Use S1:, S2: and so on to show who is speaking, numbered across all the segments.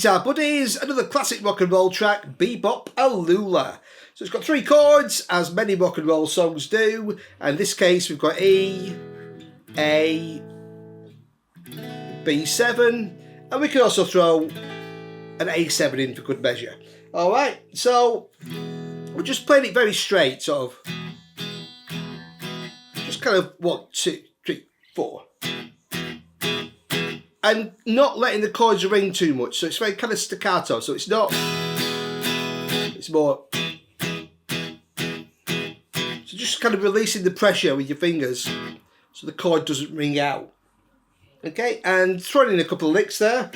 S1: these are buddies, another classic rock and roll track, Be-Bop-a-Lula. So it's got 3 chords, as many rock and roll songs do, and in this case we've got E, A, B7, and we can also throw an A7 in for good measure. Alright, so we're just playing it very straight, sort of. Just kind of 1, 2, 3, 4. And not letting the chords ring too much, so it's very kind of staccato, so it's not, it's more, so just kind of releasing the pressure with your fingers so the chord doesn't ring out. Okay, and throwing in a couple of licks there,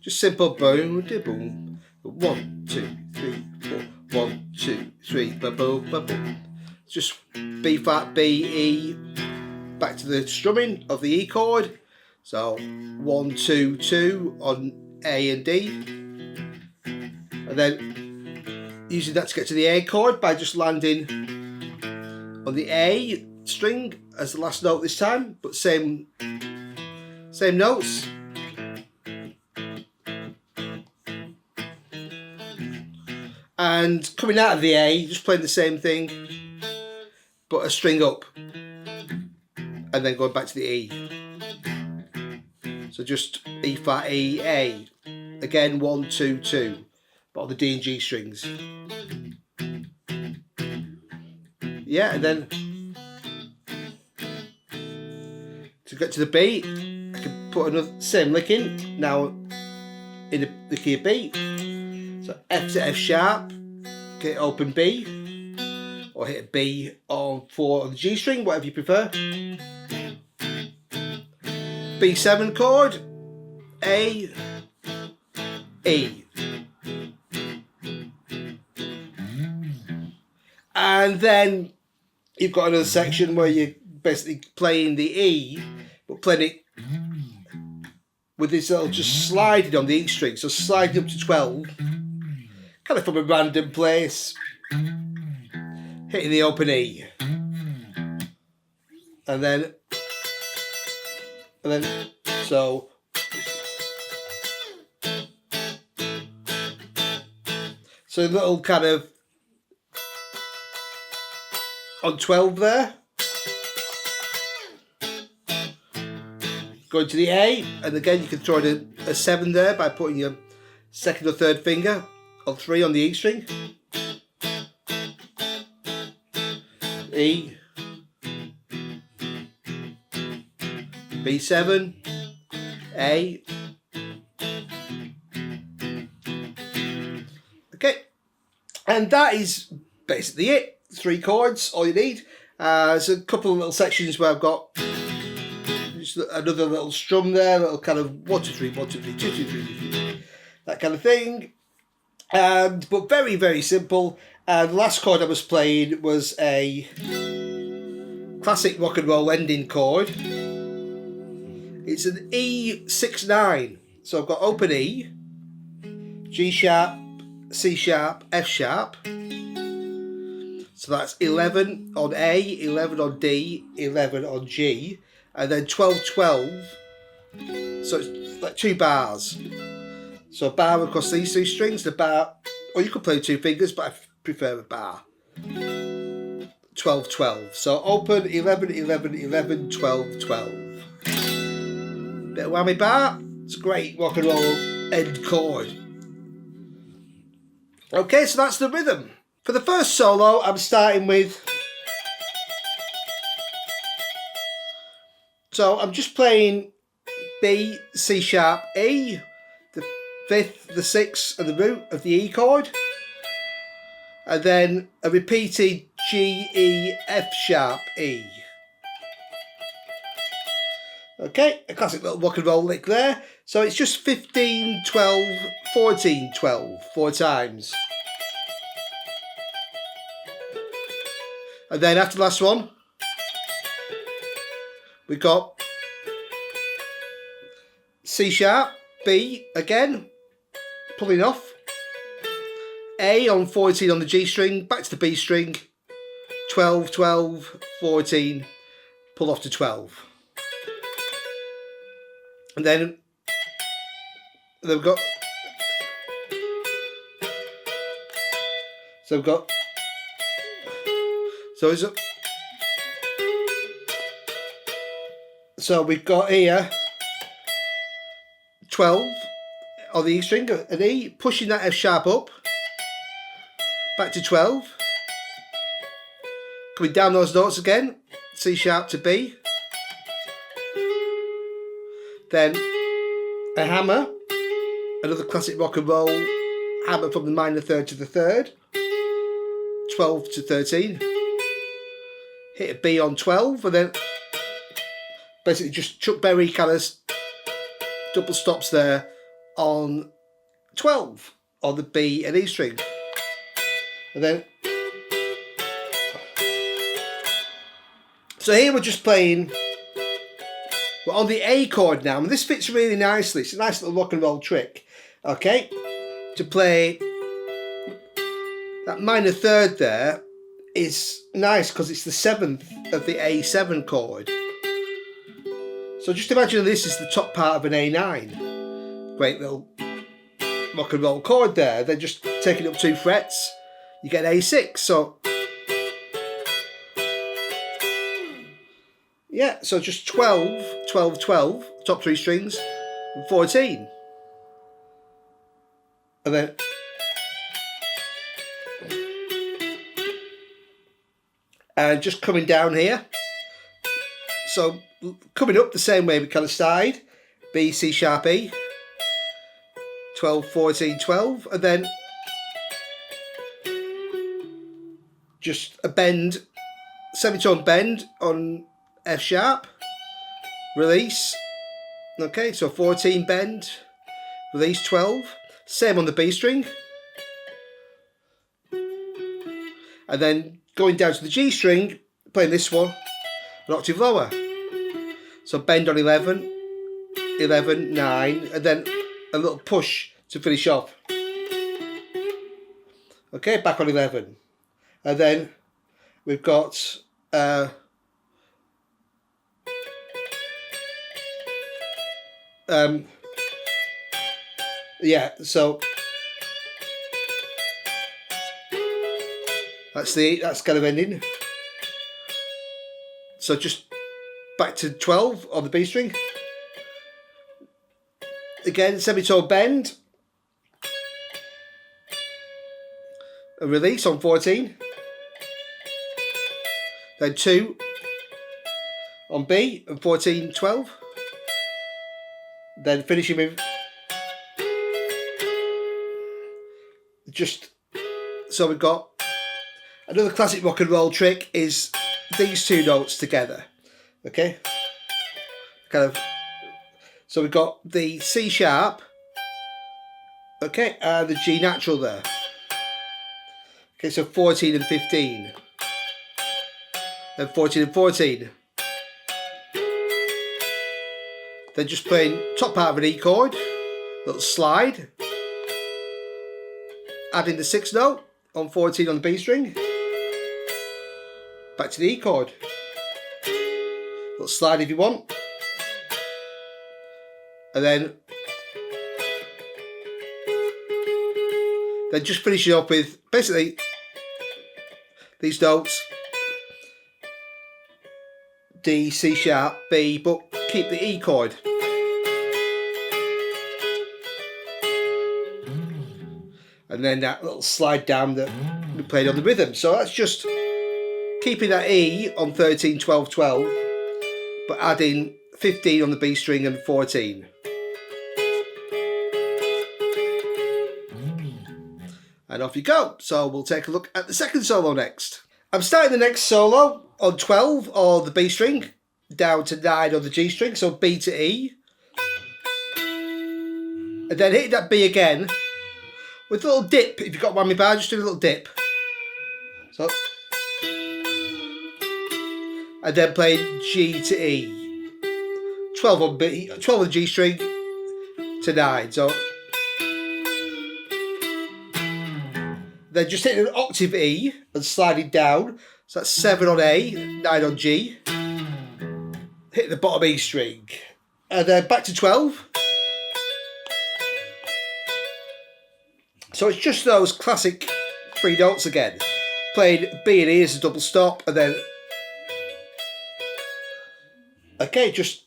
S1: just simple boom, de boom, 1, 2, 3, 4, 1, 2, 3, ba boom, ba boom. Just B flat, B, E, back to the strumming of the E chord. So 1, 2, 2 on A and D, and then using that to get to the A chord by just landing on the A string as the last note this time, but same notes. And coming out of the A, just playing the same thing, but a string up, and then going back to the E. So just E flat, E, A. Again, 1, 2, 2. But on the D and G strings. Yeah, and then to get to the B, I can put another same lick in. Now in the key of B. So F to F sharp, get open B. Or hit a B on 4 on the G string, whatever you prefer. B7 chord, A, E. And then you've got another section where you're basically playing the E, but playing it with this little just sliding on the E string. So sliding up to 12, kind of from a random place, hitting the open E. And then so a little kind of on 12 there, going to the A, and again you can throw in a 7 there by putting your second or third finger on 3 on the E string. E, B7, A. Okay, and that is basically it. 3 chords, all you need. There's a couple of little sections where I've got just another little strum there, little kind of 1, 2, 3, 1, 2, 3, 2, 2, 3, 3, that kind of thing. But very, very simple. And the last chord I was playing was a classic rock and roll ending chord. It's an E6-9. So I've got open E, G sharp, C sharp, F sharp. So that's 11 on A, 11 on D, 11 on G, and then 12, 12. So it's like 2 bars. So a bar across these 3 strings, the bar, or you could play 2 fingers, but I prefer a bar. 12, 12. So open, 11, 11, 11, 12, 12. Bit of whammy bar. It's a great rock and roll end chord. Okay, so that's the rhythm. For the first solo, I'm starting with... So I'm just playing B, C sharp, E, the 5th, the 6th, and the root of the E chord. And then a repeated G, E, F sharp, E. Okay, a classic little rock and roll lick there. So it's just 15, 12, 14, 12, 4 times. And then after the last one, we got C sharp, B again, pulling off, A on 14 on the G string, back to the B string, 12, 12, 14, pull off to 12. And then we've got So we've got, so we've got here 12 on the E string, an E, pushing that F sharp up, back to 12, coming down those notes again, C sharp to B, then a hammer, another classic rock and roll hammer from the minor third to the third, 12 to 13, hit a B on 12, and then basically just Chuck Berry kind of double stops there on 12 on the B and E string. And then, so here we're just playing, we're on the A chord now, and this fits really nicely. It's a nice little rock and roll trick, okay? To play that minor third there is nice because it's the 7th of the A7 chord. So just imagine this is the top part of an A9. Great little rock and roll chord there. Then just taking up 2 frets, you get A6. So yeah, so just 12, 12, 12, top 3 strings, and 14. And then and just coming down here. So coming up the same way we kind of started, B, C sharp, E, 12, 14, 12, and then just a bend, semitone bend on F sharp, release, okay, so 14 bend, release 12, same on the B string, and then going down to the G string, playing this one an octave lower. So bend on 11, 11, 9, and then a little push to finish off. Okay, back on 11. And then we've got yeah, so that's kind of ending. So just back to 12 on the B string. Again, semitone bend. A release on 14. Then 2 on B and 14, 12. Then finishing with just, so we've got another classic rock and roll trick is these 2 notes together. Okay, kind of, so we've got the C sharp, okay, and the G natural there. Okay, so 14 and 15, then 14 and 14. Then just playing top part of an E chord, little slide, adding the 6th note on 14 on the B string, back to the E chord. Little slide if you want, and then just finishing up with basically these notes, D, C sharp, B, but keep the E chord. And then that little slide down that we played on the rhythm. So that's just keeping that E on 13, 12, 12, but adding 15 on the B string and 14. And off you go. So we'll take a look at the second solo next. I'm starting the next solo on 12 on the B string, down to 9 on the G string, so B to E. And then hitting that B again with a little dip. If you've got whammy bar, just do a little dip. So, and then playing G to E. 12 on B, 12 on the G string to 9. So then just hitting an octave E and sliding down. So that's 7 on A, 9 on G. Hit the bottom E string. And then back to 12. So it's just those classic 3 notes again. Playing B and E as a double stop, and then okay, just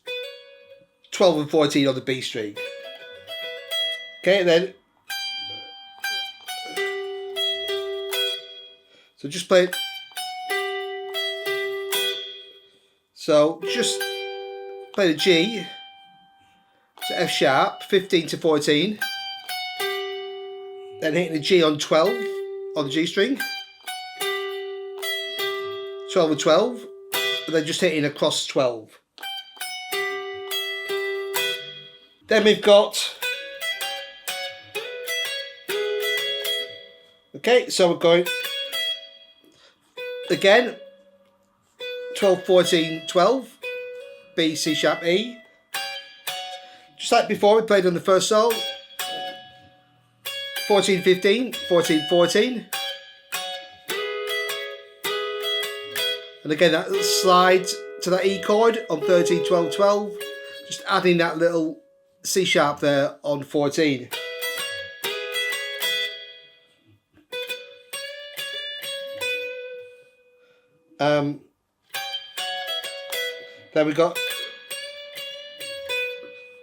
S1: 12 and 14 on the B string. Okay, and then so just play it. So just play the G to F sharp, 15 to 14. Then hitting the G on 12 on the G string. 12 and 12. And then just hitting across 12. Then we've got, okay, so we're going again, 12, 14, 12, B, C sharp, E. Just like before we played on the first solo, 14, 15, 14, 14. And again, that little slide to that E chord on 13, 12, 12. Just adding that little C sharp there on 14. Then we got,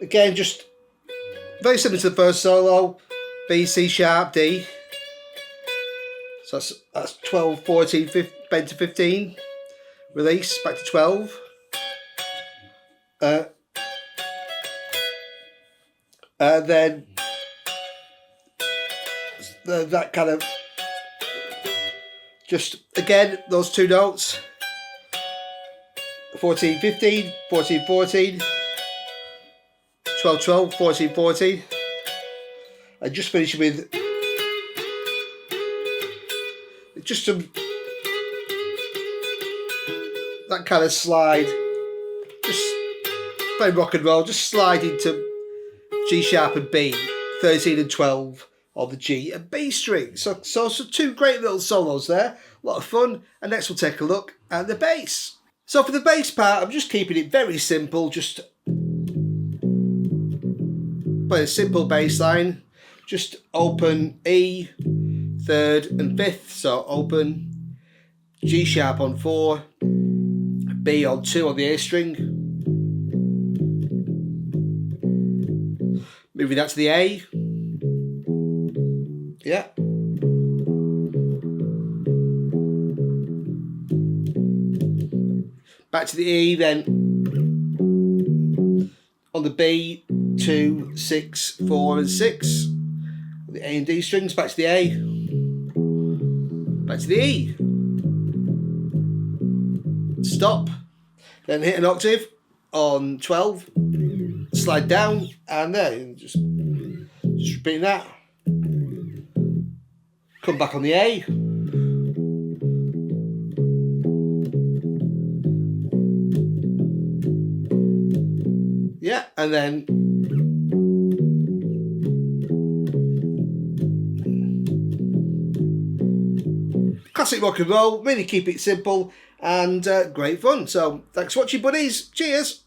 S1: again, just very similar to the first solo, B, C sharp, D. So that's 12, 14, 15, bend to 15. Release, back to 12. Then that kind of, just again, those 2 notes. 14, 15, 14, 14. 12, 12, 14, 14. And just finishing with just some, that kind of slide, just play rock and roll, just slide into G sharp and B, 13 and 12 on the G and B string. So 2 great little solos there, a lot of fun. And next we'll take a look at the bass. So for the bass part, I'm just keeping it very simple, just play a simple bass line, just open E, 3rd and 5th, so open G sharp on 4, B on 2 on the A string, moving that to the A, yeah, back to the E, then on the B, 2, 6, 4 and 6, the A and D strings, back to the A, back to the E, stop, then hit an octave on 12, slide down, and then just repeating that, come back on the A, yeah, and then classic rock and roll, really keep it simple and great fun. So thanks for watching, buddies. Cheers.